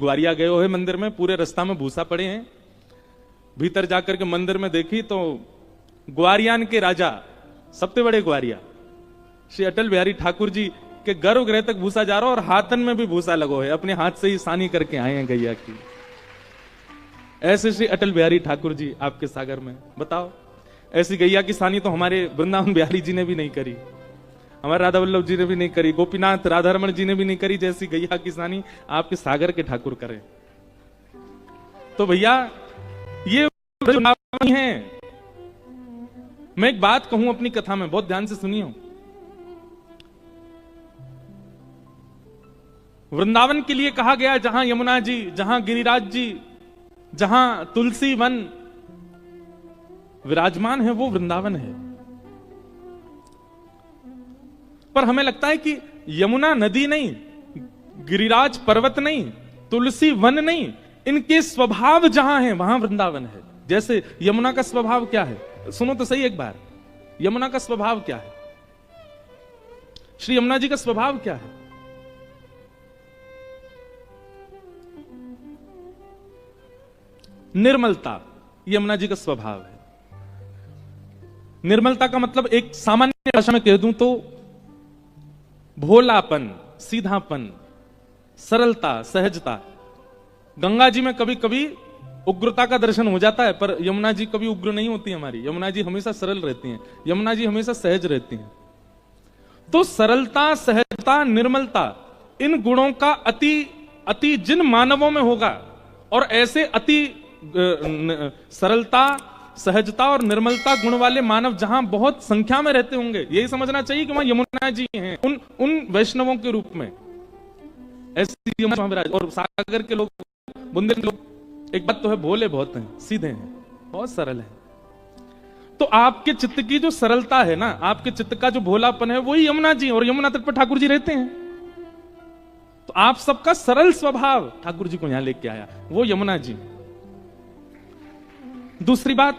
ग्वारिया गए हो है मंदिर में, पूरे रास्ता में भूसा पड़े हैं। भीतर जाकर के मंदिर में देखी तो ग्वारियान के राजा, सबसे बड़े ग्वारिया श्री अटल बिहारी ठाकुर जी के गर्भगृह तक भूसा जा रहा और हाथन में भी भूसा लगो है, अपने हाथ से ही सानी करके आए हैं गैया की। ऐसे श्री अटल बिहारी ठाकुर जी आपके सागर में, बताओ ऐसी गैया की सानी तो हमारे वृंदावन बिहारी जी ने भी नहीं करी, हमारे राधा वल्लभ जी ने भी नहीं करी, गोपीनाथ राधा रमन जी ने भी नहीं करी, जैसी गैया की सानी आपके सागर के ठाकुर करें। तो भैया ये वृंदावन है। मैं एक बात कहूं अपनी कथा में, बहुत ध्यान से सुनियो। वृंदावन के लिए कहा गया जहां यमुना जी, जहां गिरिराज जी, जहां तुलसी वन विराजमान है, वो वृंदावन है। पर हमें लगता है कि यमुना नदी नहीं, गिरिराज पर्वत नहीं, तुलसी वन नहीं, इनके स्वभाव जहां है वहां वृंदावन है। जैसे यमुना का स्वभाव क्या है, सुनो तो सही एक बार, यमुना का स्वभाव क्या है, श्री यमुना जी का स्वभाव क्या है? निर्मलता यमुना जी का स्वभाव है। निर्मलता का मतलब एक सामान्य भाषा में कह दूं तो भोलापन, सीधापन, सरलता, सहजता। गंगा जी में कभी कभी उग्रता का दर्शन हो जाता है, पर यमुना जी कभी उग्र नहीं होती हमारी, यमुना जी हमेशा सरल रहती हैं, यमुना जी हमेशा सहज रहती हैं। तो सरलता, सहजता, निर्मलता, इन गुणों का अति जिन मानवों में होगा, और ऐसे अति सरलता, सहजता और निर्मलता गुण वाले मानव जहां बहुत संख्या में रहते होंगे, यही समझना चाहिए कि वहां यमुना जी हैं, उन वैष्णवों के रूप में। ऐसे यमुना और सागर के लोग, बुंदेल के लोग, एक बात तो है, भोले बहुत हैं, सीधे हैं, बहुत सरल हैं। तो आपके चित्त की जो सरलता है ना, आपके चित्त का जो भोलापन है, वही यमुना जी, और यमुना तट पर ठाकुर जी रहते हैं। तो आप सबका सरल स्वभाव ठाकुर जी को यहां लेके आया, वो यमुना जी। दूसरी बात,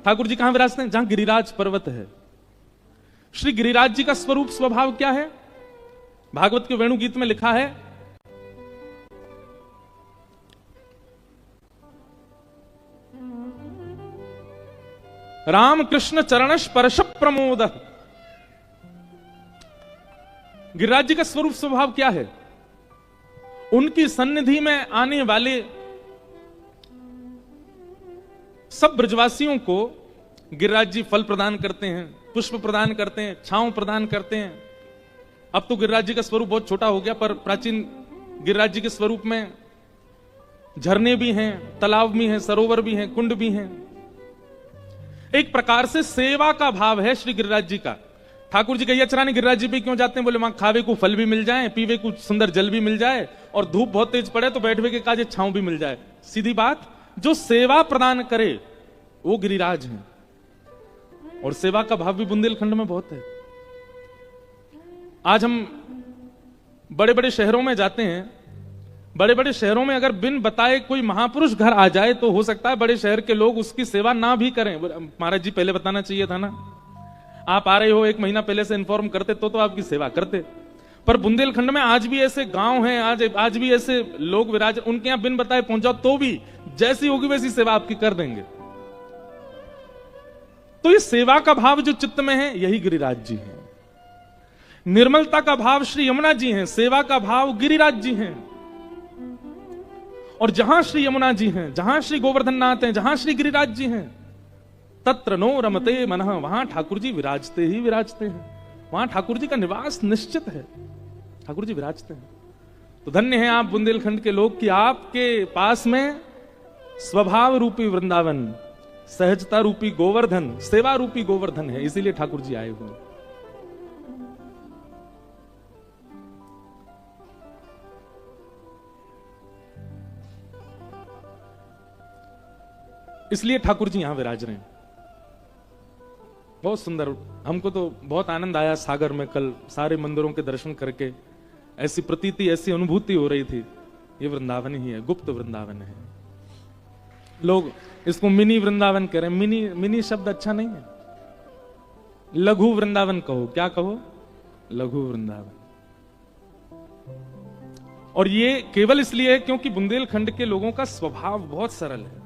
ठाकुर जी कहां विराजते हैं? जहां गिरिराज पर्वत है। श्री गिरिराज जी का स्वरूप स्वभाव क्या है? भागवत के वेणु गीत में लिखा है, राम कृष्ण चरणश परश प्रमोद। गिरिराज जी का स्वरूप स्वभाव क्या है? उनकी सन्निधि में आने वाले सब ब्रजवासियों को गिरिराज जी फल प्रदान करते हैं, पुष्प प्रदान करते हैं, छांव प्रदान करते हैं। अब तो गिरिराज जी का स्वरूप बहुत छोटा हो गया, पर प्राचीन गिरिराज जी के स्वरूप में झरने भी हैं, तालाब भी हैं, सरोवर भी हैं, कुंड भी हैं। एक प्रकार से सेवा का भाव है श्री गिरिराज जी का। ठाकुर जी गैया चराने गिरिराज जी पे क्यों जाते हैं? बोले वहां खावे को फल भी मिल जाए, पीवे को सुंदर जल भी मिल जाए, और धूप बहुत तेज पड़े तो बैठवे के काजे छांव भी मिल जाए। सीधी बात, जो सेवा प्रदान करे वो गिरिराज हैं, और सेवा का भाव भी बुंदेलखंड में बहुत है। आज हम बड़े बड़े शहरों में जाते हैं, बड़े बड़े शहरों में अगर बिन बताए कोई महापुरुष घर आ जाए तो हो सकता है बड़े शहर के लोग उसकी सेवा ना भी करें। महाराज जी पहले बताना चाहिए था ना, आप आ रहे हो, एक महीना पहले से इन्फॉर्म करते तो आपकी सेवा करते। पर बुंदेलखंड में आज भी ऐसे गांव हैं, आज भी ऐसे लोग विराज, उनके यहां बिन बताए पहुंच जाओ तो भी जैसी होगी वैसी सेवा आपकी कर देंगे। तो ये सेवा का भाव जो चित्त में है, यही गिरिराज जी हैं। निर्मलता का भाव श्री यमुना जी हैं, सेवा का भाव गिरिराज जी हैं। और जहां श्री यमुना जी हैं, जहां श्री गोवर्धन नाथ हैं, जहां श्री गिरिराज जी हैं, तत्र नो रमते मनः, वहां ठाकुर जी विराजते ही विराजते हैं, वहां ठाकुर जी का निवास निश्चित है, ठाकुर जी विराजते हैं। तो धन्य हैं आप बुंदेलखंड के लोग कि आपके पास में स्वभाव रूपी वृंदावन, सहजता रूपी गोवर्धन, सेवा रूपी गोवर्धन है, इसीलिए ठाकुर जी आए हुए। इसलिए ठाकुर जी यहां विराज रहे हैं। बहुत सुंदर, हमको तो बहुत आनंद आया सागर में कल सारे मंदिरों के दर्शन करके। ऐसी प्रतीति, ऐसी अनुभूति हो रही थी, ये वृंदावन ही है, गुप्त वृंदावन है। लोग इसको मिनी वृंदावन कह रहे हैं, मिनी शब्द अच्छा नहीं है, लघु वृंदावन कहो। क्या कहो? लघु वृंदावन। और ये केवल इसलिए है क्योंकि बुंदेलखंड के लोगों का स्वभाव बहुत सरल है।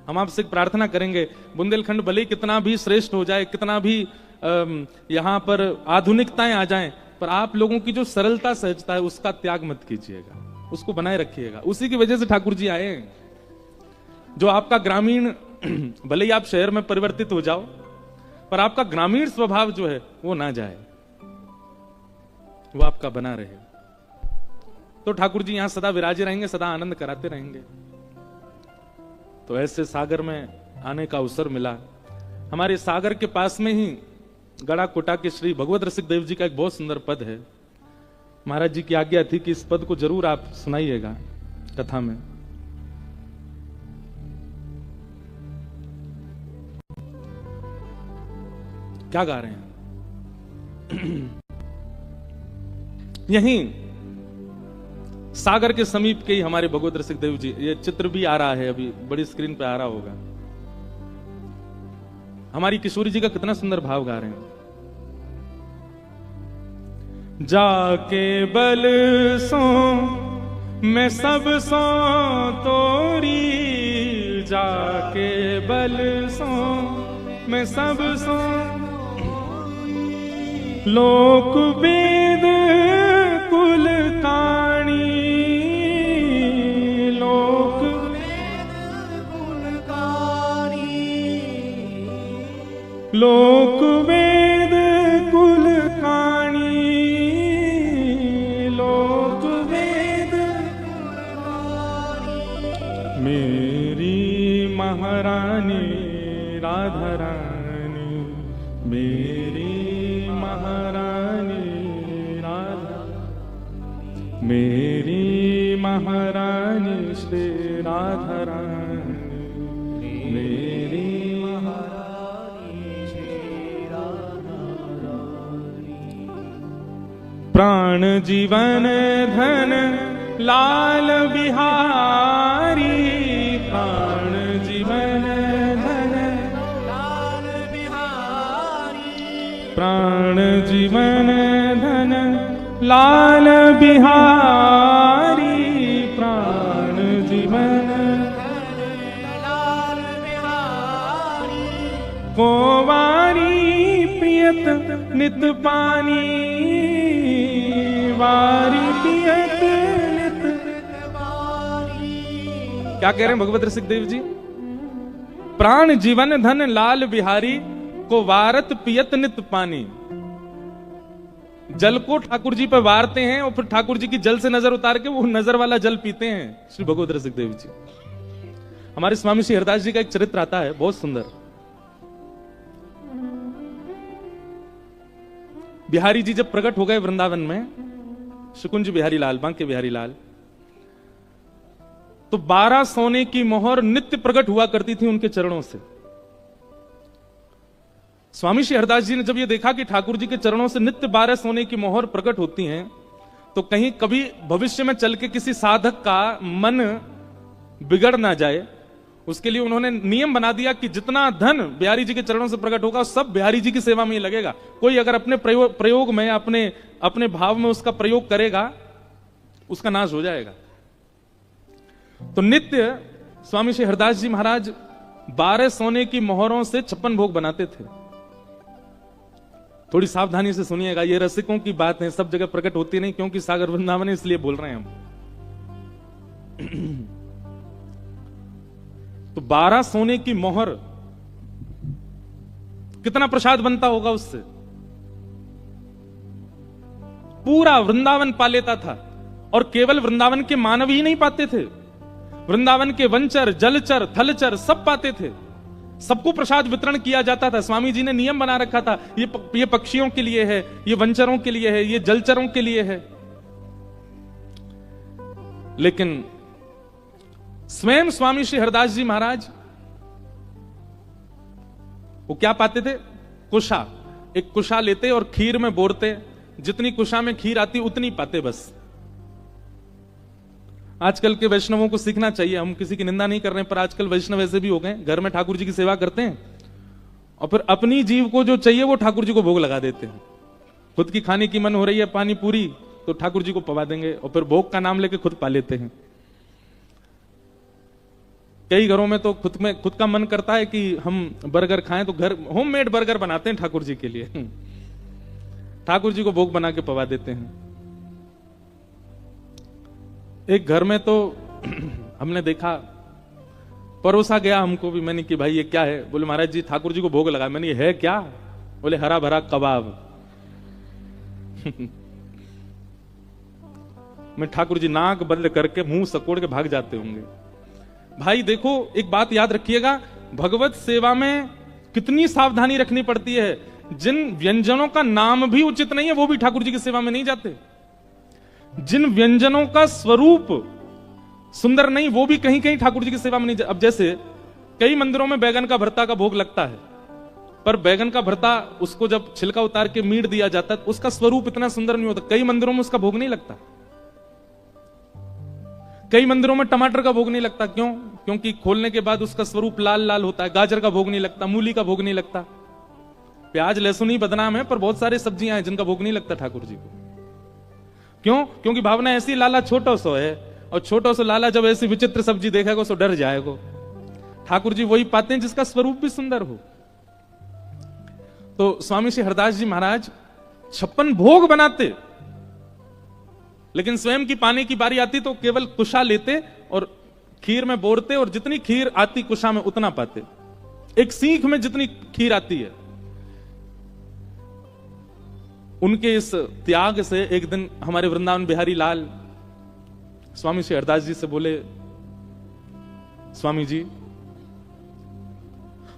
हम आपसे एक प्रार्थना करेंगे, बुंदेलखंड भले ही कितना भी श्रेष्ठ हो जाए, कितना भी यहां पर आधुनिकताएं आ जाएं, पर आप लोगों की जो सरलता सहजता है उसका त्याग मत कीजिएगा, उसको बनाए रखिएगा। उसी की वजह से ठाकुर जी आए हैं। जो आपका ग्रामीण, भले ही आप शहर में परिवर्तित हो जाओ, पर आपका ग्रामीण स्वभाव जो है वो ना जाए, वो आपका बना रहे। तो ठाकुर जी यहां सदा विराजे रहेंगे, सदा आनंद कराते रहेंगे। तो ऐसे सागर में आने का अवसर मिला। हमारे सागर के पास में ही गड़ा कोटा के श्री भगवत रसिक देव जी का एक बहुत सुंदर पद है। महाराज जी की आज्ञा थी कि इस पद को जरूर आप सुनाइएगा कथा में। क्या गा रहे हैं? यहीं सागर के समीप के ही हमारे भगवत रसिक देव जी, ये चित्र भी आ रहा है, अभी बड़ी स्क्रीन पे आ रहा होगा। हमारी किशोरी जी का कितना सुंदर भाव गा रहे हैं। जाके बल सो मैं सब सो तोरी, जाके बल सो मैं सब सो, लोक वेद कुल काणी, लोक वेद कुल काणी, लोक वेद कुल काणी, लोक वेद कुल काणी। मेरी महारानी राधा रानी, मेरी महारानी राधा, मेरी महारानी श्री राधा रानी, मेरी महारानी श्री राधा रानी। प्राण जीवन धन लाल बिहारी, प्राण जीवन धन लाल बिहारी, प्राण जीवन धन लाल बिहारी, प्राण जीवन लाल बिहारी। कोवारी पियत नित पानी, वारी पियत नित पानी। क्या कह रहे हैं भगवत रसिक देव जी? प्राण जीवन धन लाल बिहारी, को वारत पियत नित पानी। जल को ठाकुर जी पे वारते हैं और फिर ठाकुर जी की जल से नजर उतार के वो नजर वाला जल पीते हैं श्री भगवत रसिक देव जी। हमारे स्वामी श्री हरदास जी का एक चरित्र आता है बहुत सुंदर। बिहारी जी जब प्रकट हो गए वृंदावन में, शुकुंज बिहारी लाल, बांके बिहारी लाल, तो 12 सोने की मोहर नित्य प्रकट हुआ करती थी उनके चरणों से। स्वामी श्री हरदास जी ने जब ये देखा कि ठाकुर जी के चरणों से नित्य 12 सोने की मोहर प्रकट होती हैं, तो कहीं कभी भविष्य में चल के किसी साधक का मन बिगड़ ना जाए, उसके लिए उन्होंने नियम बना दिया कि जितना धन बिहारी जी के चरणों से प्रकट होगा सब बिहारी जी की सेवा में ही लगेगा। कोई अगर अपने प्रयोग में, अपने भाव में उसका प्रयोग करेगा, उसका नाश हो जाएगा। तो नित्य स्वामी श्री हरदास जी महाराज 12 सोने की मोहरों से 56 भोग बनाते थे। थोड़ी सावधानी से सुनिएगा, ये रसिकों की बात है, सब जगह प्रकट होती नहीं, क्योंकि सागर वृंदावन है इसलिए बोल रहे हैं हम। तो 12 सोने की मोहर, कितना प्रसाद बनता होगा उससे? पूरा वृंदावन पा लेता था। और केवल वृंदावन के मानव ही नहीं पाते थे, वृंदावन के वनचर, जलचर, थलचर सब पाते थे। सबको प्रसाद वितरण किया जाता था। स्वामी जी ने नियम बना रखा था, ये पक्षियों के लिए है, ये वनचरों के लिए है, ये जलचरों के लिए है। लेकिन स्वयं स्वामी श्री हरदास जी महाराज वो क्या पाते थे? कुशा। एक कुशा लेते और खीर में बोरते, जितनी कुशा में खीर आती उतनी पाते बस। आजकल के वैष्णवों को सीखना चाहिए, हम किसी की निंदा नहीं कर रहे हैं, पर आजकल वैष्णव ऐसे भी हो गए, घर में ठाकुर जी की सेवा करते हैं और फिर अपनी जीव को जो चाहिए वो ठाकुर जी को भोग लगा देते हैं। खुद की खाने की मन हो रही है पानी पूरी, तो ठाकुर जी को पवा देंगे और फिर भोग का नाम लेके खुद पा लेते हैं। कई घरों में तो खुद का मन करता है कि हम बर्गर खाएं, तो घर होममेड बर्गर बनाते हैं ठाकुर जी के लिए, ठाकुर जी को भोग बना के पवा देते हैं। एक घर में तो हमने देखा, परोसा गया हमको भी, मैंने कि भाई ये क्या है? बोले महाराज जी ठाकुर जी को भोग लगा। मैंने ये है क्या? बोले हरा भरा कबाब। मैं ठाकुर जी नाक बंद करके मुंह सकोड़ के भाग जाते होंगे। भाई देखो, एक बात याद रखिएगा, भगवत सेवा में कितनी सावधानी रखनी पड़ती है। जिन व्यंजनों का नाम भी उचित नहीं है वो भी ठाकुर जी की सेवा में नहीं जाते। जिन व्यंजनों का स्वरूप सुंदर नहीं वो भी कहीं कहीं ठाकुर जी की सेवा में नहीं जाते। अब जैसे कई मंदिरों में बैगन का भरता का भोग लगता है, पर बैगन का भरता उसको जब छिलका उतार के मीट दिया जाता है उसका स्वरूप इतना सुंदर नहीं होता। कई मंदिरों में उसका भोग नहीं लगता। कई मंदिरों में टमाटर का भोग नहीं लगता। क्यों? क्योंकि खोलने के बाद उसका स्वरूप लाल लाल होता है। गाजर का भोग नहीं लगता, मूली का भोग नहीं लगता। प्याज लहसुन ही बदनाम है, पर बहुत सारी सब्जियां हैं जिनका भोग नहीं लगता ठाकुर जी को। क्यों? क्योंकि भावना ऐसी, लाला छोटो सो है, और छोटो सो लाला जब ऐसी विचित्र सब्जी देखेगा सो डर जाएगा। ठाकुर जी वही पाते हैं जिसका स्वरूप भी सुंदर हो। तो स्वामी श्री हरदास जी महाराज 56 भोग बनाते, लेकिन स्वयं की पाने की बारी आती तो केवल कुशा लेते और खीर में बोरते, और जितनी खीर आती कुशा में उतना पाते। एक सीख में जितनी खीर आती है। उनके इस त्याग से एक दिन हमारे वृंदावन बिहारी लाल स्वामी श्री हरदास जी से बोले, स्वामी जी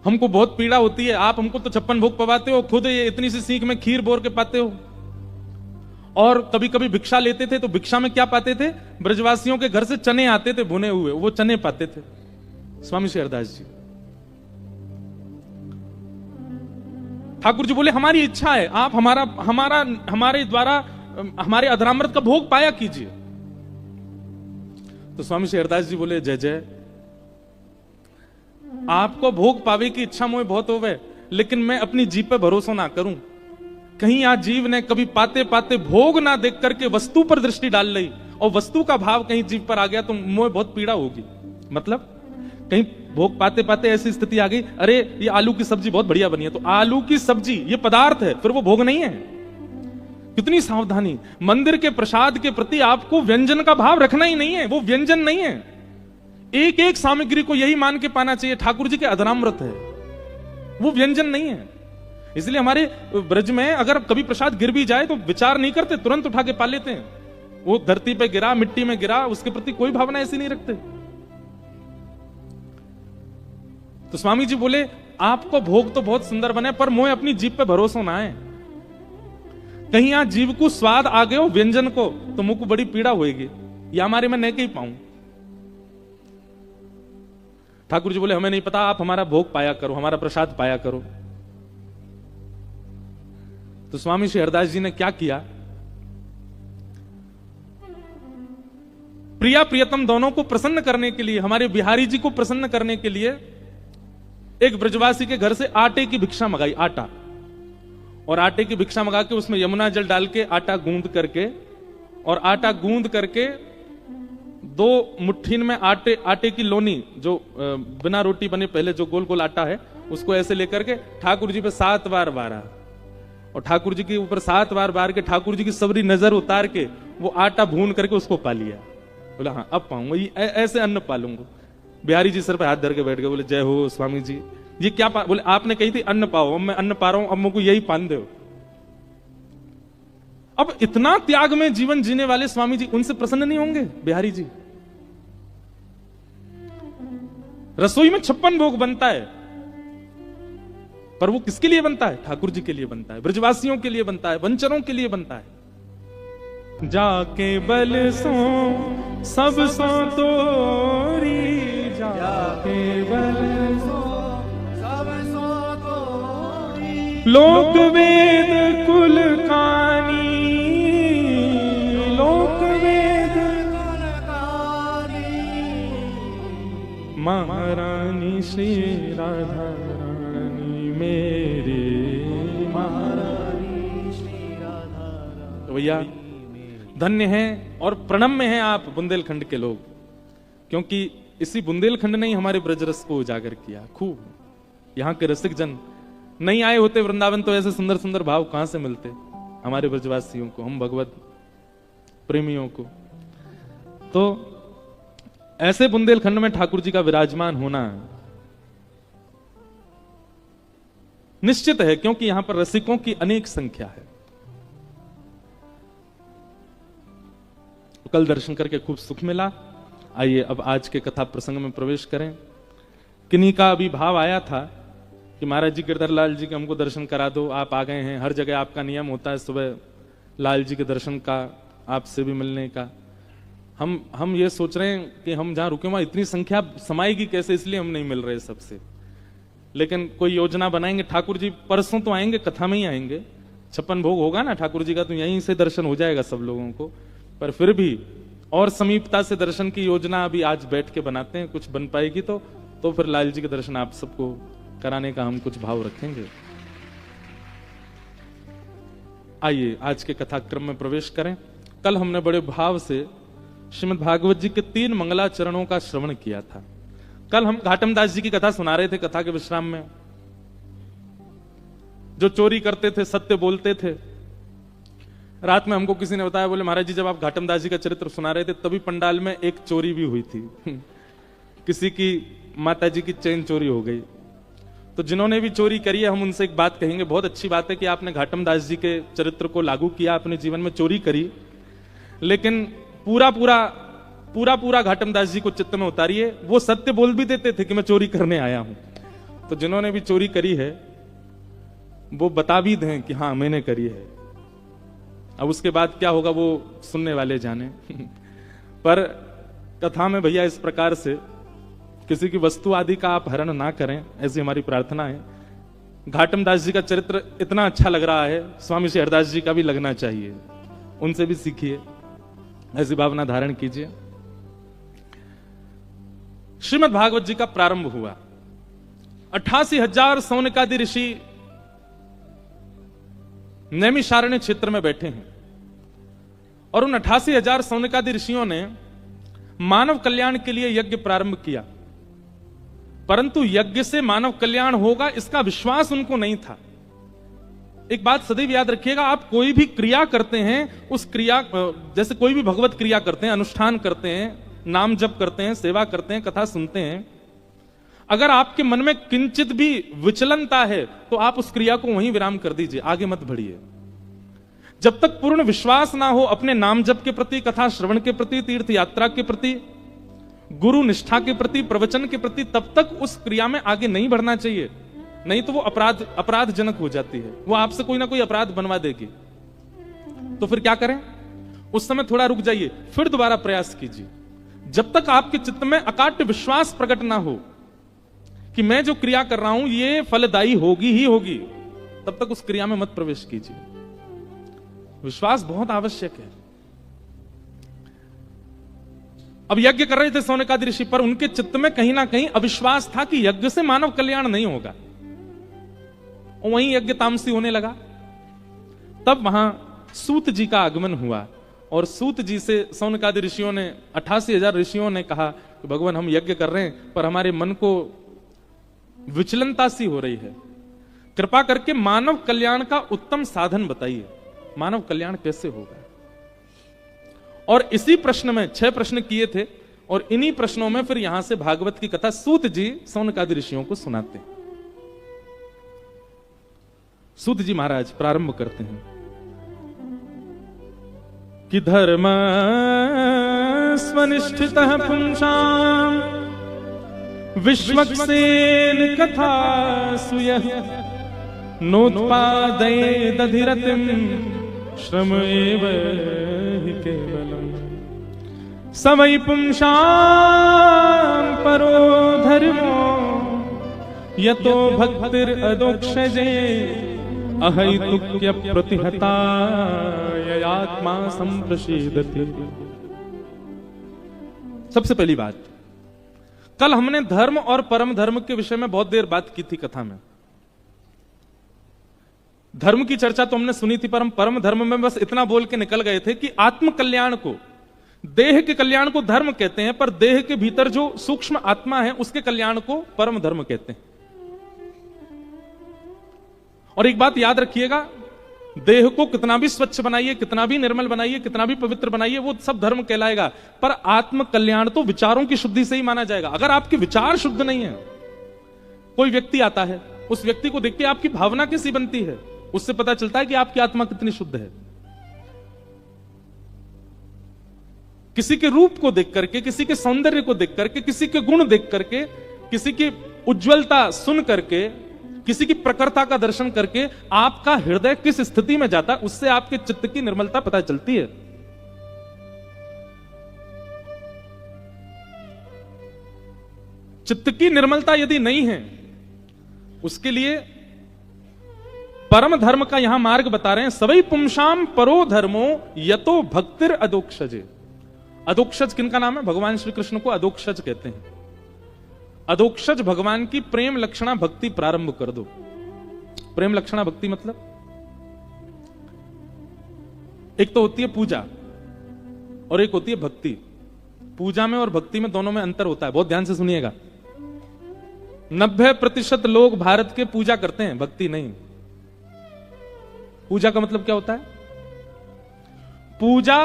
हमको बहुत पीड़ा होती है, आप हमको तो 56 भोग पवाते हो, खुद ये इतनी सी सीख में खीर बोर के पाते हो। और कभी कभी भिक्षा लेते थे तो भिक्षा में क्या पाते थे? ब्रजवासियों के घर से चने आते थे भुने हुए, वो चने पाते थे। स्वामी श्री हरदास जी, ठाकुर जी बोले हमारी इच्छा है, आप हमारे द्वारा हमारे अधरामृत का भोग पाया कीजिए। तो स्वामी श्री हरदास जी बोले, जय जय, आपको भोग पावे की इच्छा मुझे बहुत होवे, लेकिन मैं अपनी जीभ पे भरोसा ना करूं। कहीं आज जीव ने कभी पाते पाते भोग ना देख करके वस्तु पर दृष्टि डाल ली और वस्तु का भाव कहीं जीव पर आ गया तो मुझे बहुत पीड़ा होगी। मतलब कहीं भोग पाते पाते ऐसी स्थिति आ गई, अरे ये आलू की सब्जी बहुत बढ़िया बनी है, तो आलू की सब्जी ये पदार्थ है, फिर वो भोग नहीं है। कितनी सावधानी। मंदिर के प्रसाद के प्रति आपको व्यंजन का भाव रखना ही नहीं है, वो व्यंजन नहीं है। एक एक सामग्री को यही मान के पाना चाहिए ठाकुर जी के अधरामृत है, वो व्यंजन नहीं है। इसलिए हमारे ब्रज में अगर कभी प्रसाद गिर भी जाए तो विचार नहीं करते, तुरंत उठा के पा लेते हैं। वो धरती पे गिरा, मिट्टी में गिरा, उसके प्रति कोई भावना ऐसी नहीं रखते। तो स्वामी जी बोले, आपको भोग तो बहुत सुंदर बने, पर मोए अपनी जीभ पे भरोसा ना है। कहीं यहां जीव को स्वाद आ गए हो व्यंजन को तो मुझको बड़ी पीड़ा होगी, या हमारे में नहीं कहीं पाऊं। ठाकुर जी बोले, हमें नहीं पता, आप हमारा भोग पाया करो, हमारा प्रसाद पाया करो। तो स्वामी श्री हरदास जी ने क्या किया? प्रिया प्रियतम दोनों को प्रसन्न करने के लिए, हमारे बिहारी जी को प्रसन्न करने के लिए एक ब्रजवासी के घर से आटे की भिक्षा मंगाई, आटा। और आटे की भिक्षा मंगा के उसमें यमुना जल डाल के आटा गूंद करके, और आटा गूंद करके 2 मुट्ठीन में आटे की लोनी, जो बिना रोटी बने पहले जो गोल गोल आटा है, उसको ऐसे लेकर के ठाकुर जी पे 7 बार बारा, और ठाकुर जी के ऊपर 7 बार बार के ठाकुर जी की सबरी नजर उतार के वो आटा भून करके उसको पा लिया। बोला हाँ अब पाऊंगा, ऐसे अन्न पालूंगा। बिहारी जी सर पे हाथ धर के बैठ गए, बोले जय हो स्वामी जी। ये क्या बोले, आपने कही थी अन्न पाओ, अब मैं अन्न पा रहा हूं, अब मुझको यही पान दो। अब इतना त्याग में जीवन जीने वाले स्वामी जी, उनसे प्रसन्न नहीं होंगे बिहारी जी? रसोई में 56 भोग बनता है, पर वो किसके लिए बनता है? ठाकुर जी के लिए बनता है, ब्रजवासियों के लिए बनता है, वंचरों के लिए बनता है। जाके बल सो सब सो तोरी, जाके बल सो सब सो तोरी, लोक वेद कुल कानी, लोक वेद कुल कानी, महारानी श्री राधा रानी मेरे, महारानी श्री राधा रानी। तो भैया धन्य हैं और प्रणम्य हैं आप बुंदेलखंड के लोग, क्योंकि इसी बुंदेलखंड ने ही हमारे ब्रजरस को उजागर किया खूब। यहाँ के रसिक जन नहीं आए होते वृंदावन तो ऐसे सुंदर सुंदर भाव कहां से मिलते हमारे ब्रजवासियों को, हम भगवत प्रेमियों को। तो ऐसे बुंदेलखंड में ठाकुर जी का विराजमान होना निश्चित है, क्योंकि यहां पर रसिकों की अनेक संख्या है। कल दर्शन करके खूब सुख मिला। आइए अब आज के कथा प्रसंग में प्रवेश करें। किन्हीं का अभी भाव आया था कि महाराज जी गिरधर लाल जी के हमको दर्शन करा दो, आप आ गए हैं, हर जगह आपका नियम होता है सुबह लाल जी के दर्शन का, आपसे भी मिलने का। हम ये सोच रहे हैं कि हम जहां रुके वहां इतनी संख्या समाएगी कैसे, इसलिए हम नहीं मिल रहे सबसे। लेकिन कोई योजना बनाएंगे। ठाकुर जी परसों तो आएंगे, कथा में ही आएंगे, 56 भोग होगा ना ठाकुर जी का, तो यहीं से दर्शन हो जाएगा सब लोगों को। पर फिर भी और समीपता से दर्शन की योजना अभी आज बैठ के बनाते हैं, कुछ बन पाएगी तो फिर लाल जी के दर्शन आप सबको कराने का हम कुछ भाव रखेंगे। आइए आज के कथाक्रम में प्रवेश करें। कल हमने बड़े भाव से श्रीमद् भागवत जी के 3 मंगलाचरणों का श्रवण किया था। कल हम घाटम दास जी की कथा सुना रहे थे, कथा के विश्राम में। जो चोरी करते थे, सत्य बोलते थे। रात में हमको किसी ने बताया, बोले महाराज जी जब आप घाटम दास जी का चरित्र सुना रहे थे तभी पंडाल में एक चोरी भी हुई थी किसी की माता जी की चेन चोरी हो गई। तो जिन्होंने भी चोरी करी है हम उनसे एक बात कहेंगे, बहुत अच्छी बात है कि आपने घाटम दास जी के चरित्र को लागू किया, अपने जीवन में चोरी करी, लेकिन पूरा घाटम दास जी को चित्त में उतारिए। वो सत्य बोल भी देते थे कि मैं चोरी करने आया हूं। तो जिन्होंने भी चोरी करी है वो बता भी दें कि हाँ मैंने करी है। अब उसके बाद क्या होगा वो सुनने वाले जाने पर कथा में भैया इस प्रकार से किसी की वस्तु आदि का आप हरण ना करें, ऐसी हमारी प्रार्थना है। घाटम दास जी का चरित्र इतना अच्छा लग रहा है, स्वामी श्री हरदास जी का भी लगना चाहिए, उनसे भी सीखिए, ऐसी भावना धारण कीजिए। श्रीमद् भागवत जी का प्रारंभ हुआ। 88,000 सौनकादि ऋषि नैमिषारण्य क्षेत्र में बैठे हैं और उन 88,000 सौनकादि ऋषियों ने मानव कल्याण के लिए यज्ञ प्रारंभ किया, परंतु यज्ञ से मानव कल्याण होगा इसका विश्वास उनको नहीं था। एक बात सदैव याद रखिएगा, आप कोई भी क्रिया करते हैं, उस क्रिया जैसे कोई भी भगवत क्रिया करते हैं, अनुष्ठान करते हैं, नाम जप करते हैं, सेवा करते हैं, कथा सुनते हैं, अगर आपके मन में किंचित भी विचलनता है तो आप उस क्रिया को वहीं विराम कर दीजिए, आगे मत बढ़िए। जब तक पूर्ण विश्वास ना हो अपने नाम जप के प्रति, कथा श्रवण के प्रति, तीर्थ यात्रा के प्रति, गुरु निष्ठा के प्रति, प्रवचन के प्रति, तब तक उस क्रिया में आगे नहीं बढ़ना चाहिए। नहीं तो वो अपराधजनक हो जाती है, वो आपसे कोई ना कोई अपराध बनवा देगी। तो फिर क्या करें? उस समय थोड़ा रुक जाइए, फिर दोबारा प्रयास कीजिए। जब तक आपके चित्त में अकाट्य विश्वास प्रकट ना हो कि मैं जो क्रिया कर रहा हूं ये फलदायी होगी ही होगी, तब तक उस क्रिया में मत प्रवेश कीजिए। विश्वास बहुत आवश्यक है। अब यज्ञ कर रहे थे सौनकादि ऋषि, पर उनके चित्त में कहीं ना कहीं अविश्वास था कि यज्ञ से मानव कल्याण नहीं होगा, और वहीं यज्ञ तामसी होने लगा। तब वहां सूत जी का आगमन हुआ और सूत जी से सौनकादि ऋषियों ने, 88,000 ऋषियों ने कहा कि भगवान हम यज्ञ कर रहे हैं पर हमारे मन को विचलनता सी हो रही है, कृपा करके मानव कल्याण का उत्तम साधन बताइए, मानव कल्याण कैसे होगा। और इसी प्रश्न में 6 प्रश्न किए थे और इन्हीं प्रश्नों में फिर यहां से भागवत की कथा सूत जी सौनकादि ऋषियों को सुनाते हैं। सूत जी महाराज प्रारंभ करते हैं कि धर्म स्वनिष्ठितः पुंसाम विश्वक्सेन कथा सुयः नोत्पादयेदधिरतिं श्रम एव हि केवलम् स वै पुंसां परो धर्मो यतो भक्तिरदोक्षजे अहैतुक्य प्रतिहताय आत्मा संप्रसीदति। सबसे पहली बात, कल हमने धर्म और परम धर्म के विषय में बहुत देर बात की थी कथा में। धर्म की चर्चा तो हमने सुनी थी, पर हम परम धर्म में बस इतना बोल के निकल गए थे कि आत्म कल्याण को, देह के कल्याण को धर्म कहते हैं, पर देह के भीतर जो सूक्ष्म आत्मा है उसके कल्याण को परम धर्म कहते हैं। और एक बात याद रखिएगा, देह को कितना भी स्वच्छ बनाइए, कितना भी निर्मल बनाइए, कितना भी पवित्र बनाइए, वो सब धर्म कहलाएगा, पर आत्म कल्याण तो विचारों की शुद्धि से ही माना जाएगा। अगर आपके विचार शुद्ध नहीं है, कोई व्यक्ति आता है, उस व्यक्ति को देख के आपकी भावना कैसी बनती है, उससे पता चलता है कि आपकी आत्मा कितनी शुद्ध है। किसी के रूप को देख करके, किसी के सौंदर्य को देख करके, किसी के गुण देख करके, किसी की उज्जवलता सुन करके, किसी की प्रखरता का दर्शन करके आपका हृदय किस स्थिति में जाता है, उससे आपके चित्त की निर्मलता पता चलती है। चित्त की निर्मलता यदि नहीं है, उसके लिए परम धर्म का यहां मार्ग बता रहे हैं। सवै पुंसाम परो धर्मो यतो भक्तिर अदोक्षजे। अदोक्षज किनका नाम है? भगवान श्री कृष्ण को अदोक्षज कहते हैं। अदोक्षज भगवान की प्रेम लक्षणा भक्ति प्रारंभ कर दो। प्रेम लक्षणा भक्ति मतलब एक तो होती है पूजा और एक होती है भक्ति। पूजा में और भक्ति में दोनों में अंतर होता है, बहुत ध्यान से सुनिएगा। 90% लोग भारत के पूजा करते हैं, भक्ति नहीं। पूजा का मतलब क्या होता है? पूजा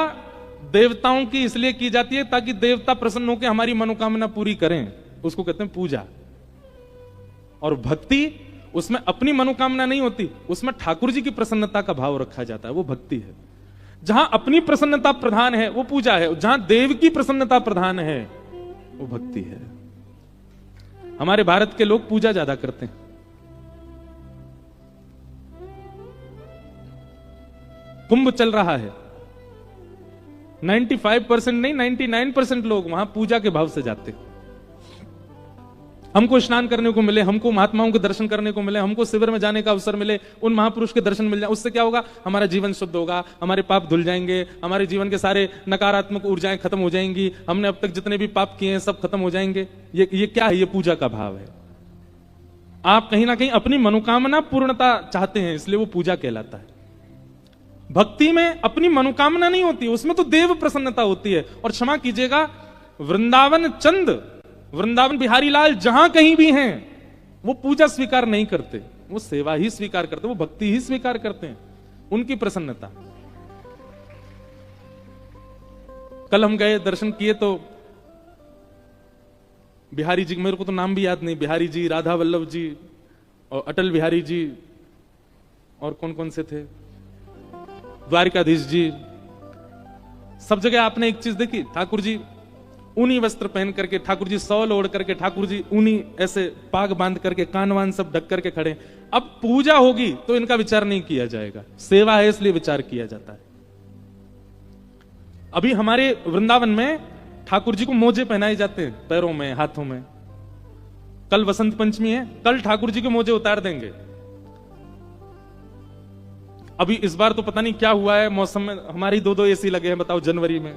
देवताओं की इसलिए की जाती है ताकि देवता प्रसन्न होकर हमारी मनोकामना पूरी करें, उसको कहते हैं पूजा। और भक्ति, उसमें अपनी मनोकामना नहीं होती, उसमें ठाकुर जी की प्रसन्नता का भाव रखा जाता है, वो भक्ति है। जहां अपनी प्रसन्नता प्रधान है वो पूजा है, जहां देव की प्रसन्नता प्रधान है वो भक्ति है। हमारे भारत के लोग पूजा ज्यादा करते हैं। कुंभ चल रहा है, 95% नहीं 99% लोग वहां पूजा के भाव से जाते हैं। हमको स्नान करने को मिले, हमको महात्माओं के दर्शन करने को मिले, हमको शिविर में जाने का अवसर मिले, उन महापुरुष के दर्शन मिल जाए, उससे क्या होगा? हमारा जीवन शुद्ध होगा, हमारे पाप धुल जाएंगे, हमारे जीवन के सारे नकारात्मक ऊर्जाएं खत्म हो जाएंगी, हमने अब तक जितने भी पाप किए हैं सब खत्म हो जाएंगे। ये क्या है? ये पूजा का भाव है। आप कहीं ना कहीं अपनी मनोकामना पूर्णता चाहते हैं, इसलिए वो पूजा कहलाता है। भक्ति में अपनी मनोकामना नहीं होती, उसमें तो देव प्रसन्नता होती है। और क्षमा कीजिएगा, वृंदावन चंद, वृंदावन बिहारी लाल जहां कहीं भी हैं, वो पूजा स्वीकार नहीं करते, वो सेवा ही स्वीकार करते, वो भक्ति ही स्वीकार करते हैं, उनकी प्रसन्नता। कल हम गए, दर्शन किए, तो बिहारी जी, मेरे को तो नाम भी याद नहीं, बिहारी जी, राधा वल्लभ जी और अटल बिहारी जी, और कौन कौन से थे, द्वारिकाधीश जी, सब जगह आपने एक चीज देखी, ठाकुर जी ऊनी वस्त्र पहन करके, ठाकुर जी शॉल ओढ़ करके, ठाकुर जी ऊनी ऐसे पाग बांध करके, कान वान सब ढक करके खड़े। अब पूजा होगी तो इनका विचार नहीं किया जाएगा, सेवा है इसलिए विचार किया जाता है। अभी हमारे वृंदावन में ठाकुर जी को मोजे पहनाए जाते हैं, पैरों में, हाथों में। कल वसंत पंचमी है, कल ठाकुर जी के मोजे उतार देंगे। अभी इस बार तो पता नहीं क्या हुआ है, मौसम में हमारी 2-2 एसी लगे हैं, बताओ, जनवरी में।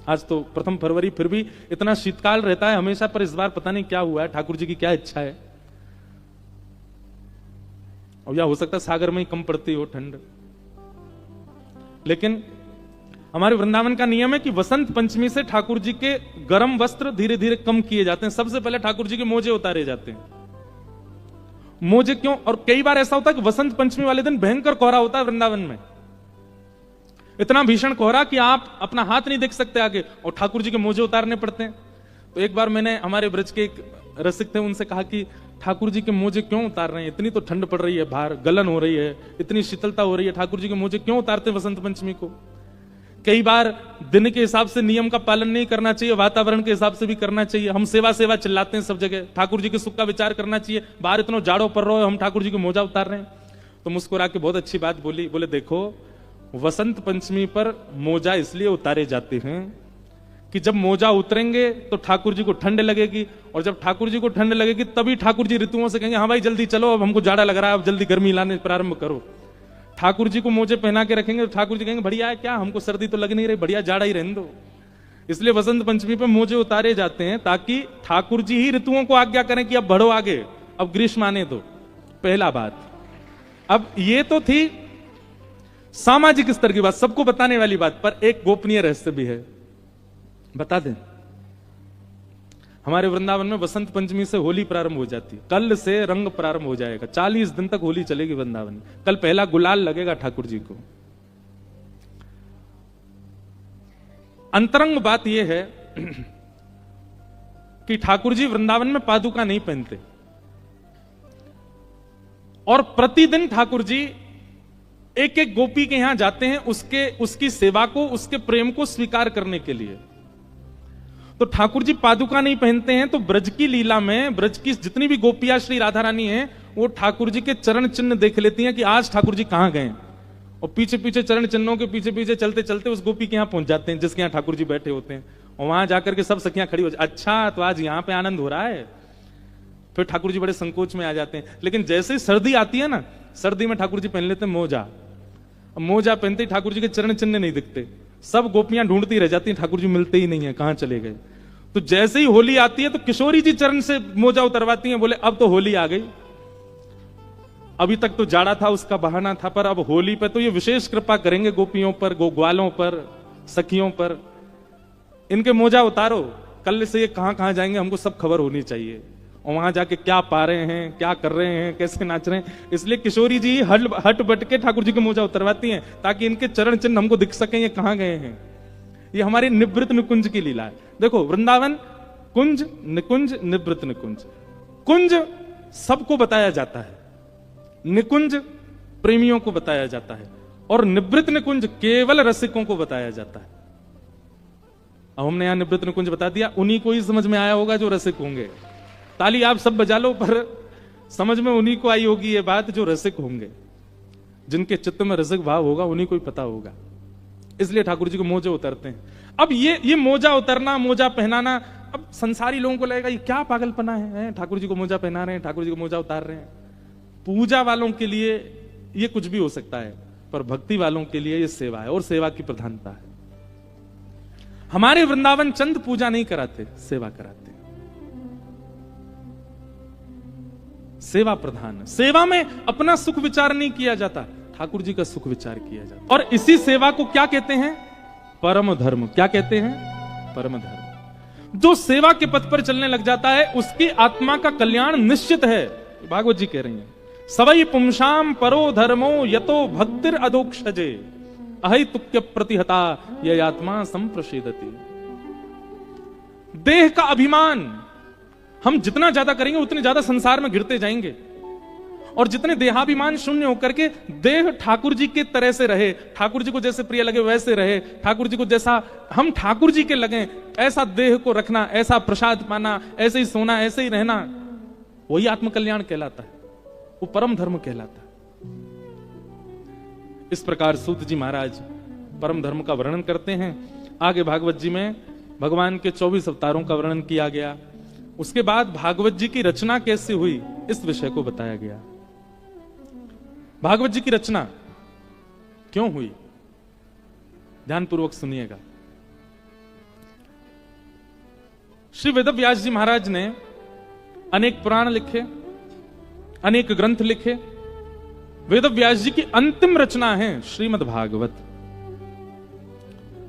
आज तो प्रथम फरवरी, फिर भी इतना शीतकाल रहता है हमेशा, पर इस बार पता नहीं क्या हुआ है, ठाकुर जी की क्या इच्छा है। और या हो सकता है सागर में ही कम पड़ती हो ठंड। लेकिन हमारे वृंदावन का नियम है कि वसंत पंचमी से ठाकुर जी के गर्म वस्त्र धीरे धीरे कम किए जाते हैं। सबसे पहले ठाकुर जी के मोजे उतारे जाते हैं। मोजे क्यों? और कई बार ऐसा होता है कि वसंत पंचमी वाले दिन भयंकर कोहरा होता है वृंदावन में, इतना भीषण कोहरा कि आप अपना हाथ नहीं देख सकते आगे, और ठाकुर जी के मोजे उतारने पड़ते हैं। तो एक बार मैंने, हमारे ब्रज के एक रसिक थे, उनसे कहा कि ठाकुर जी के मोजे क्यों उतार रहे हैं? इतनी तो ठंड पड़ रही है, बाहर गलन हो रही है, इतनी शीतलता हो रही है, ठाकुर जी के मोजे क्यों उतारते हैं वसंत पंचमी को? कई बार दिन के हिसाब से नियम का पालन नहीं करना चाहिए, वातावरण के हिसाब से भी करना चाहिए। हम सेवा सेवा चिल्लाते हैं सब जगह, ठाकुर जी के सुख का विचार करना चाहिए। बाहर इतना जाड़ो पड़ रहा है, हम ठाकुर जी के मोजा उतार रहे हैं। तो मुस्कुरा के बहुत अच्छी बात बोली, बोले देखो, वसंत पंचमी पर मोजा इसलिए उतारे जाते हैं कि जब मोजा उतरेंगे तो ठाकुर जी को ठंड लगेगी, और जब ठाकुर जी को ठंड लगेगी तभी ठाकुर जी ऋतुओं से कहेंगे हाँ भाई जल्दी चलो, अब हमको जाड़ा लग रहा है, अब जल्दी गर्मी लाने प्रारंभ करो। ठाकुर जी को मोजे पहना के रखेंगे तो ठाकुर जी कहेंगे बढ़िया है, क्या हमको सर्दी तो लग नहीं रही, बढ़िया जाड़ा ही रहने दो। इसलिए वसंत पंचमी पे मोजे उतारे जाते हैं ताकि ठाकुर जी ही ऋतुओं को आज्ञा करें कि अब बढ़ो आगे, अब ग्रीष्म आने दो। पहला बात। अब ये तो थी सामाजिक स्तर की बात, सबको बताने वाली बात, पर एक गोपनीय रहस्य भी है, बता दें। हमारे वृंदावन में वसंत पंचमी से होली प्रारंभ हो जाती है, कल से रंग प्रारंभ हो जाएगा, 40 दिन तक होली चलेगी वृंदावन में। कल पहला गुलाल लगेगा ठाकुर जी को। अंतरंग बात यह है कि ठाकुर जी वृंदावन में पादुका नहीं पहनते, और प्रतिदिन ठाकुर जी एक एक गोपी के यहां जाते हैं उसकी सेवा को, उसके प्रेम को स्वीकार करने के लिए। तो ठाकुर जी पादुका नहीं पहनते हैं, तो ब्रज की लीला में ब्रज की जितनी भी गोपियां श्री राधा रानी हैं, वो ठाकुर जी के चरण चिन्ह देख लेती हैं कि आज ठाकुर जी कहां गए, और पीछे पीछे चरण चिन्हों के पीछे पीछे चलते चलते उस गोपी के यहां पहुंच जाते हैं जिसके यहां ठाकुर जी बैठे होते हैं, और वहां जाकर के सब सखियां खड़ी हो जाती, अच्छा तो आज यहां पे आनंद हो रहा है। फिर ठाकुर जी बड़े संकोच में आ जाते हैं। लेकिन जैसे ही सर्दी आती है ना, सर्दी में ठाकुर जी पहन लेते हैं मोजा, मोजा पहनते ही ठाकुर जी के चरण चिन्ह नहीं दिखते, सब गोपियां ढूंढती रह जाती हैं, ठाकुर जी मिलते ही नहीं है, कहां चले गए। तो जैसे ही होली आती है तो किशोरी जी चरण से मोजा उतरवाती हैं, बोले अब तो होली आ गई, अभी तक तो जाड़ा था उसका बहाना था, पर अब होली पे तो ये विशेष कृपा करेंगे गोपियों पर, ग्वालों पर, सखियों पर, इनके मोजा उतारो, कल से ये कहां कहां जाएंगे हमको सब खबर होनी चाहिए, और वहां जाके क्या पा रहे हैं, क्या कर रहे हैं, कैसे नाच रहे हैं। इसलिए किशोरी जी हट बट के ठाकुर जी के मोजा उतरवाती हैं ताकि इनके चरण चिन्ह हमको दिख सके ये कहां गए हैं। ये हमारी निवृत्त निकुंज की लीला है। देखो वृंदावन कुंज, निकुंज, निवृत्त निकुंज। कुंज सबको बताया जाता है, निकुंज प्रेमियों को बताया जाता है, और निवृत्त निकुंज केवल रसिकों को बताया जाता है। अब हमने यहां निवृत्त निकुंज बता दिया, उन्हीं को ही समझ में आया होगा जो रसिक होंगे। ताली आप सब बजा लो, पर समझ में उन्हीं को आई होगी ये बात जो रसिक होंगे, जिनके चित्त में रसिक भाव होगा उन्हीं को ही पता होगा। इसलिए ठाकुर जी को मोजे उतरते हैं। अब ये मोजा उतरना, मोजा पहनाना, अब संसारी लोगों को लगेगा ये क्या पागलपना है, ठाकुर जी को मोजा पहना रहे हैं, ठाकुर जी को मोजा उतार रहे हैं। पूजा वालों के लिए ये कुछ भी हो सकता है, पर भक्ति वालों के लिए ये सेवा है, और सेवा की प्रधानता है। हमारे वृंदावन चंद पूजा नहीं कराते, सेवा कराते, सेवा प्रधान। सेवा में अपना सुख विचार नहीं किया जाता, ठाकुर जी का सुख विचार किया जाता। और इसी सेवा को क्या कहते हैं? परम धर्म। क्या कहते हैं? परम धर्म। जो सेवा के पथ पर चलने लग जाता है उसकी आत्मा का कल्याण निश्चित है। भागवत जी कह रही हैं, सवई पुंसाम परो धर्मो यतो भक्तिर अधोक्षजे अहि तुक्य प्रतिहता ये आत्मा संप्रषेदति। देह का अभिमान हम जितना ज्यादा करेंगे उतने ज्यादा संसार में गिरते जाएंगे, और जितने देहाभिमान शून्य होकर के देह ठाकुर जी के तरह से रहे, ठाकुर जी को जैसे प्रिय लगे वैसे रहे, ठाकुर जी को जैसा हम ठाकुर जी के लगे ऐसा देह को रखना, ऐसा प्रसाद पाना, ऐसे ही सोना, ऐसे ही रहना, वही आत्मकल्याण कहलाता है, वो परम धर्म कहलाता है। इस प्रकार सूत जी महाराज परम धर्म का वर्णन करते हैं। आगे भागवत जी में भगवान के 24 अवतारों का वर्णन किया गया। उसके बाद भागवत जी की रचना कैसे हुई इस विषय को बताया गया। भागवत जी की रचना क्यों हुई, ध्यानपूर्वक सुनिएगा। श्री वेदव्यास जी महाराज ने अनेक पुराण लिखे, अनेक ग्रंथ लिखे। वेदव्यास जी की अंतिम रचना है श्रीमद् भागवत।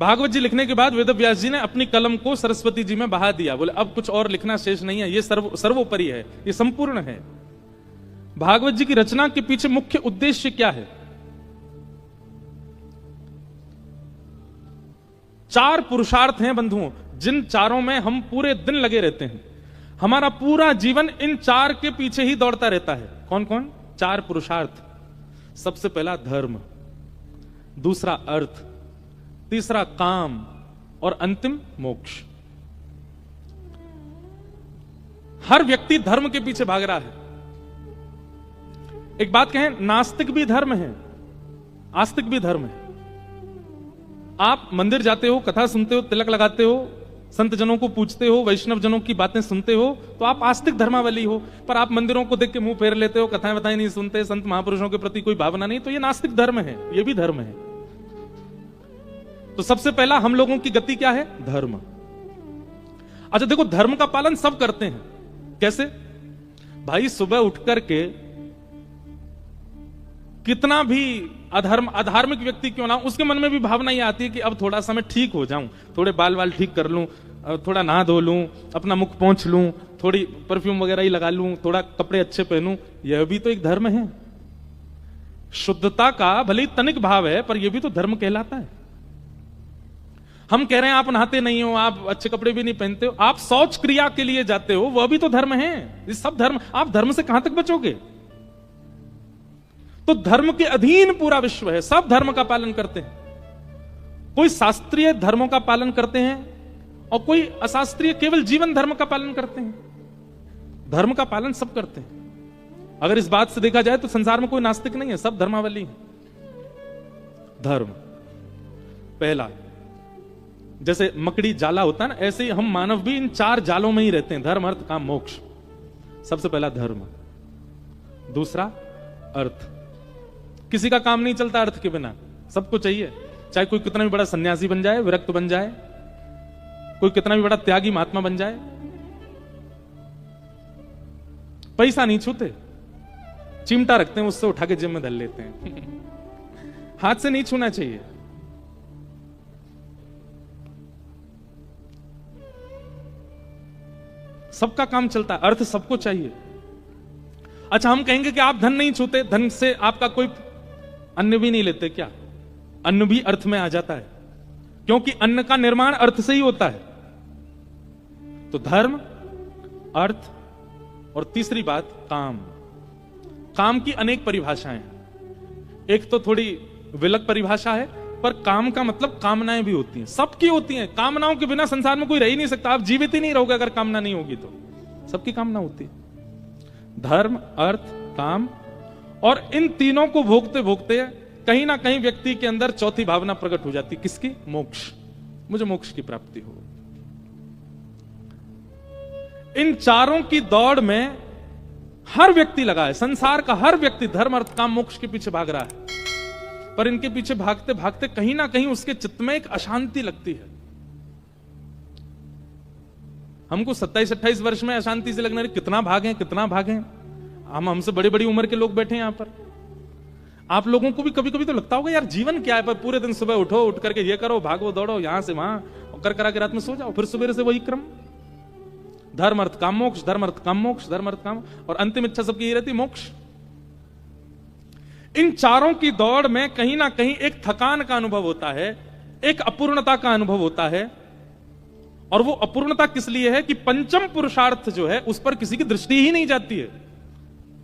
भागवत जी लिखने के बाद वेदव्यास जी ने अपनी कलम को सरस्वती जी में बहा दिया, बोले अब कुछ और लिखना शेष नहीं है, ये सर्वोपरि है, ये संपूर्ण है। भागवत जी की रचना के पीछे मुख्य उद्देश्य क्या है? 4 पुरुषार्थ हैं बंधुओं, जिन चारों में हम पूरे दिन लगे रहते हैं। हमारा पूरा जीवन इन 4 के पीछे ही दौड़ता रहता है। कौन कौन? 4 पुरुषार्थ। सबसे पहला धर्म, दूसरा अर्थ, तीसरा काम, और अंतिम मोक्ष। हर व्यक्ति धर्म के पीछे भाग रहा है। एक बात कहें, नास्तिक भी धर्म है, आस्तिक भी धर्म है। आप मंदिर जाते हो, कथा सुनते हो, तिलक लगाते हो, संत जनों को पूछते हो, वैष्णव जनों की बातें सुनते हो, तो आप आस्तिक धर्मावली हो। पर आप मंदिरों को देख के मुंह फेर लेते हो, कथाएं बताएं नहीं सुनते, संत महापुरुषों के प्रति कोई भावना नहीं, तो ये नास्तिक धर्म है, ये भी धर्म है। तो सबसे पहला हम लोगों की गति क्या है? धर्म। अच्छा देखो, धर्म का पालन सब करते हैं। कैसे? भाई सुबह उठ करके कितना भी अधार्मिक व्यक्ति क्यों ना, उसके मन में भी भावना ये आती है कि अब थोड़ा सा मैं ठीक हो जाऊं, थोड़े बाल वाल ठीक कर लूं, थोड़ा नहा धो लूं, अपना मुख पोंछ लूं, थोड़ी परफ्यूम वगैरह ही लगा लूं, थोड़ा कपड़े अच्छे पहनूं। यह भी तो एक धर्म है। शुद्धता का भले ही तनिक भाव है, पर यह भी तो धर्म कहलाता है। हम कह रहे हैं आप नहाते नहीं हो, आप अच्छे कपड़े भी नहीं पहनते हो, आप शौच क्रिया के लिए जाते हो, वह भी तो धर्म है। ये सब धर्म, आप धर्म से कहां तक बचोगे? तो धर्म के अधीन पूरा विश्व है, सब धर्म का पालन करते हैं। कोई शास्त्रीय धर्मों का पालन करते हैं और कोई अशास्त्रीय केवल जीवन धर्म का पालन करते हैं। धर्म का पालन सब करते हैं। अगर इस बात से देखा जाए तो संसार में कोई नास्तिक नहीं है, सब धर्मावली है। धर्म पहला, जैसे मकड़ी जाला होता है ना, ऐसे ही हम मानव भी इन 4 जालों में ही रहते हैं, धर्म अर्थ काम मोक्ष। सबसे पहला धर्म, दूसरा अर्थ। किसी का काम नहीं चलता अर्थ के बिना, सबको चाहिए। चाहे कोई कितना भी बड़ा सन्यासी बन जाए, विरक्त बन जाए, कोई कितना भी बड़ा त्यागी महात्मा बन जाए, पैसा नहीं छूते, चिमटा रखते हैं, उससे उठा के जेब में धर लेते हैं। हाथ से नहीं छूना चाहिए। सबका काम चलता है, अर्थ सबको चाहिए। अच्छा, हम कहेंगे कि आप धन नहीं छूते, धन से आपका कोई अन्न भी नहीं लेते क्या? अन्न भी अर्थ में आ जाता है, क्योंकि अन्न का निर्माण अर्थ से ही होता है। तो धर्म, अर्थ और तीसरी बात काम। काम की अनेक परिभाषाएं हैं। एक तो थोड़ी विलग परिभाषा है, पर काम का मतलब कामनाएं भी होती हैं, सबकी होती हैं। कामनाओं के बिना संसार में कोई रह ही नहीं सकता, आप जीवित ही नहीं रहोगे अगर कामना नहीं होगी तो। सबकी कामना होती है। धर्म, अर्थ, काम, और इन तीनों को भोगते भोगते कहीं ना कहीं व्यक्ति के अंदर चौथी भावना प्रकट हो जाती, किसकी? मोक्ष। मुझे मोक्ष की प्राप्ति हो। इन चारों की दौड़ में हर व्यक्ति लगा है, संसार का हर व्यक्ति धर्म, अर्थ, काम, मोक्ष के पीछे भाग रहा है। पर इनके पीछे भागते भागते कहीं ना कहीं उसके चित्त में एक अशांति लगती है। हमको 27-28 वर्ष में अशांति से लगना, कितना भागें कितना भागें। हमसे बड़ी बड़ी उम्र के लोग बैठे हैं यहां पर। आप लोगों को भी कभी कभी तो लगता होगा यार जीवन क्या है, पर पूरे दिन सुबह उठो, उठ करके ये करो, भागो दौड़ो यहां से वहां, और कर करा के रात में सो जाओ, फिर सुबह से वही क्रम। धर्म अर्थ काम मोक्ष, धर्म अर्थ काम मोक्ष, धर्म अर्थ काम, और अंतिम इच्छा सबकी यही रहती, मोक्ष। इन चारों की दौड़ में कहीं ना कहीं एक थकान का अनुभव होता है, एक अपूर्णता का अनुभव होता है। और वो अपूर्णता किस लिए है कि पंचम पुरुषार्थ जो है उस पर किसी की दृष्टि ही नहीं जाती है।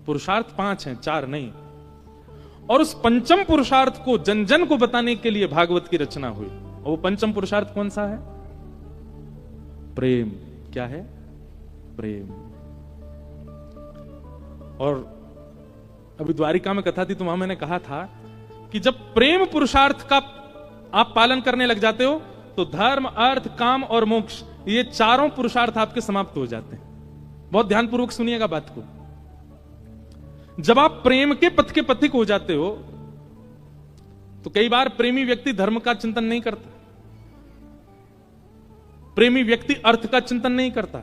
पुरुषार्थ 5 हैं, 4 नहीं। और उस पंचम पुरुषार्थ को जन जन को बताने के लिए भागवत की रचना हुई। और वो पंचम पुरुषार्थ कौन सा है? प्रेम। क्या है? प्रेम। और अभी द्वारिका में कथा थी तो वहां मैंने कहा था कि जब प्रेम पुरुषार्थ का आप पालन करने लग जाते हो तो धर्म, अर्थ, काम और मोक्ष, ये चारों पुरुषार्थ आपके समाप्त हो जाते हैं। बहुत ध्यानपूर्वक सुनिएगा बात को। जब आप प्रेम के पथ के पथिक हो जाते हो तो कई बार प्रेमी व्यक्ति धर्म का चिंतन नहीं करता, प्रेमी व्यक्ति अर्थ का चिंतन नहीं करता,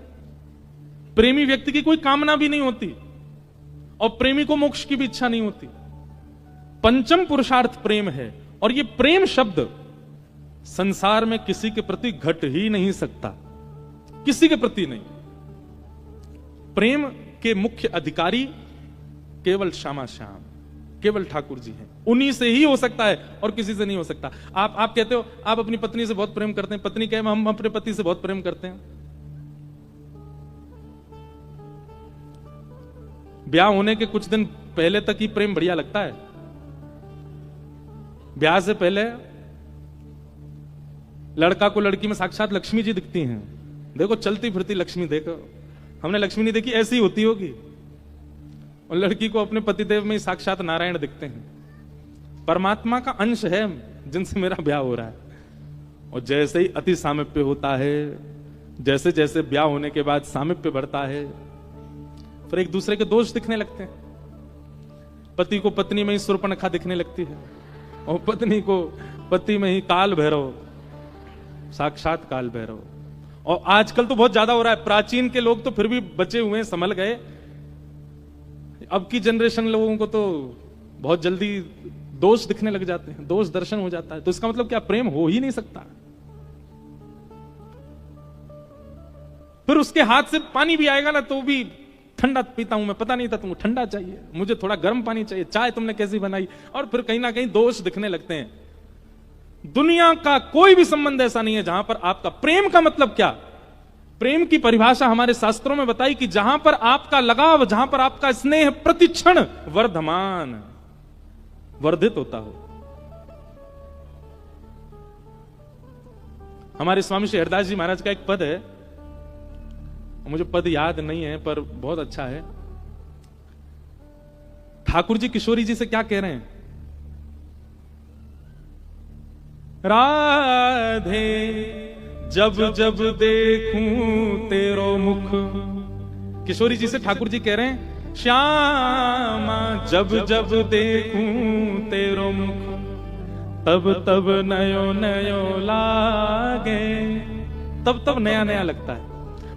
प्रेमी व्यक्ति की कोई कामना भी नहीं होती, और प्रेमी को मोक्ष की भी इच्छा नहीं होती। पंचम पुरुषार्थ प्रेम है, और ये प्रेम शब्द संसार में किसी के प्रति घट ही नहीं सकता, किसी के प्रति नहीं। प्रेम के मुख्य अधिकारी केवल श्यामा श्याम, केवल ठाकुर जी हैं, उन्हीं से ही हो सकता है और किसी से नहीं हो सकता। आप कहते हो आप अपनी पत्नी से बहुत प्रेम करते हैं, पत्नी कहे हम अपने पति से बहुत प्रेम करते हैं। ब्याह होने के कुछ दिन पहले तक ही प्रेम बढ़िया लगता है। ब्याह से पहले लड़का को लड़की में साक्षात लक्ष्मी जी दिखती हैं। देखो चलती फिरती लक्ष्मी, देखो हमने लक्ष्मी नहीं देखी, ऐसी होती होगी। और लड़की को अपने पतिदेव में साक्षात नारायण दिखते हैं, परमात्मा का अंश है जिनसे मेरा ब्याह हो रहा है। और जैसे ही अति सामीप्य होता है, जैसे जैसे ब्याह होने के बाद सामीप्य बढ़ता है, फिर एक दूसरे के दोष दिखने लगते हैं। पति को पत्नी में ही शूर्पणखा दिखने लगती है, और पत्नी को पति में ही काल भैरव, साक्षात काल भैरव। और आजकल तो बहुत ज्यादा हो रहा है। प्राचीन के लोग तो फिर भी बचे हुए, संभल गए। अब की जनरेशन लोगों को तो बहुत जल्दी दोष दिखने लग जाते हैं, दोष दर्शन हो जाता है। तो इसका मतलब क्या प्रेम हो ही नहीं सकता। फिर उसके हाथ से पानी भी आएगा ना तो भी ठंडा पीता हूं मैं, पता नहीं था तुमको ठंडा चाहिए, मुझे थोड़ा गर्म पानी चाहिए, चाय तुमने कैसी बनाई, और फिर कहीं ना कहीं दोष दिखने लगते हैं। दुनिया का कोई भी संबंध ऐसा नहीं है जहां पर आपका प्रेम का मतलब क्या, प्रेम की परिभाषा हमारे शास्त्रों में बताई कि जहां पर आपका लगाव, जहां पर आपका स्नेह प्रतिक्षण वर्धमान, वर्धित होता हो। हमारे स्वामी श्री हरिदास जी महाराज का एक पद है, मुझे पद याद नहीं है पर बहुत अच्छा है। ठाकुर जी किशोरी जी से क्या कह रहे हैं, राधे जब जब देखूं तेरो मुख। किशोरी जी से ठाकुर जी कह रहे हैं, श्यामा जब जब देखूं तेरो मुख, तब तब नयो नयो लागे, तब तब नया नया लगता है।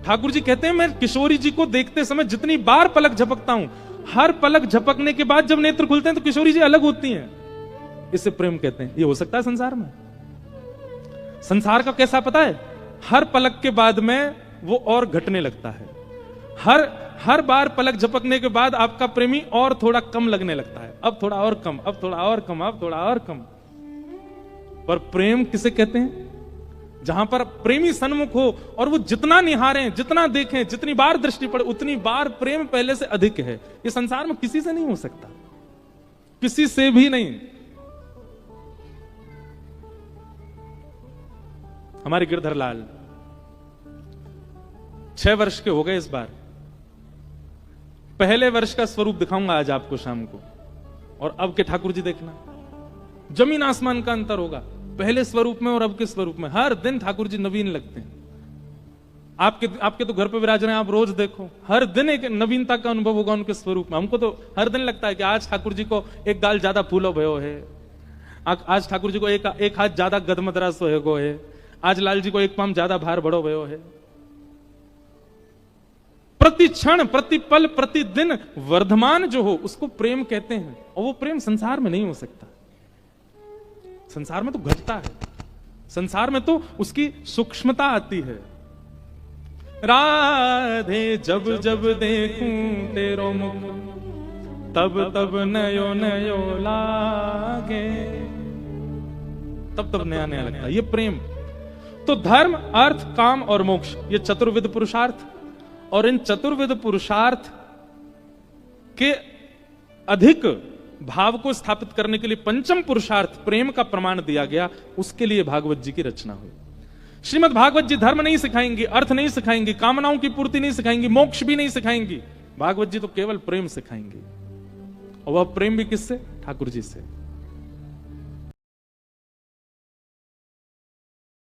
ठाकुर जी कहते हैं, मैं किशोरी जी को देखते समय जितनी बार पलक झपकता हूं, हर पलक झपकने के बाद जब नेत्र खुलते हैं तो किशोरी जी अलग होती हैं। इसे प्रेम कहते हैं। ये हो सकता है संसार में? संसार का कैसा पता है, हर पलक के बाद में वो और घटने लगता है। हर बार पलक झपकने के बाद आपका प्रेमी और थोड़ा कम लगने लगता है, अब थोड़ा और कम, अब थोड़ा और कम, अब थोड़ा और कम। पर प्रेम किसे कहते हैं? जहां पर प्रेमी सन्मुख हो और वो जितना निहारें, जितना देखें, जितनी बार दृष्टि पड़े, उतनी बार प्रेम पहले से अधिक है। ये संसार में किसी से नहीं हो सकता, किसी से भी नहीं। हमारे गिरधर लाल 6 वर्ष के हो गए इस बार। पहले वर्ष का स्वरूप दिखाऊंगा आज आपको शाम को, और अब के ठाकुर जी देखना, जमीन आसमान का अंतर होगा पहले स्वरूप में और अब के स्वरूप में। हर दिन ठाकुर जी नवीन लगते हैं। आपके तो घर पे विराज रहे हैं, आप रोज देखो, हर दिन एक नवीनता का अनुभव होगा उनके स्वरूप में। हमको तो हर दिन लगता है कि आज ठाकुर जी को एक गाल ज्यादा फूलो भयो है, आज ठाकुर जी को एक हाथ ज्यादा गदमदरा सोएगो है, आज लाल जी को एक पाम ज्यादा भार बड़ो भयो है। प्रति क्षण, प्रति पल, प्रतिदिन वर्धमान जो हो उसको प्रेम कहते हैं, और वो प्रेम संसार में नहीं हो सकता। संसार में तो घटता है, संसार में तो उसकी सूक्ष्मता आती है। राधे जब जब देखूं तेरो मुख, तब तब नयो नयो लागे, तब तब नया नया लगता है। ये प्रेम तो धर्म, अर्थ, काम और मोक्ष, ये चतुर्विध पुरुषार्थ, और इन चतुर्विध पुरुषार्थ के अधिक भाव को स्थापित करने के लिए पंचम पुरुषार्थ प्रेम का प्रमाण दिया गया। उसके लिए भागवत जी की रचना हुई। श्रीमद् भागवत जी धर्म नहीं सिखाएंगी, अर्थ नहीं सिखाएंगी, कामनाओं की पूर्ति नहीं सिखाएंगी, मोक्ष भी नहीं सिखाएंगी। भागवत जी तो केवल प्रेम सिखाएंगी, और वह प्रेम भी किससे? ठाकुर जी से।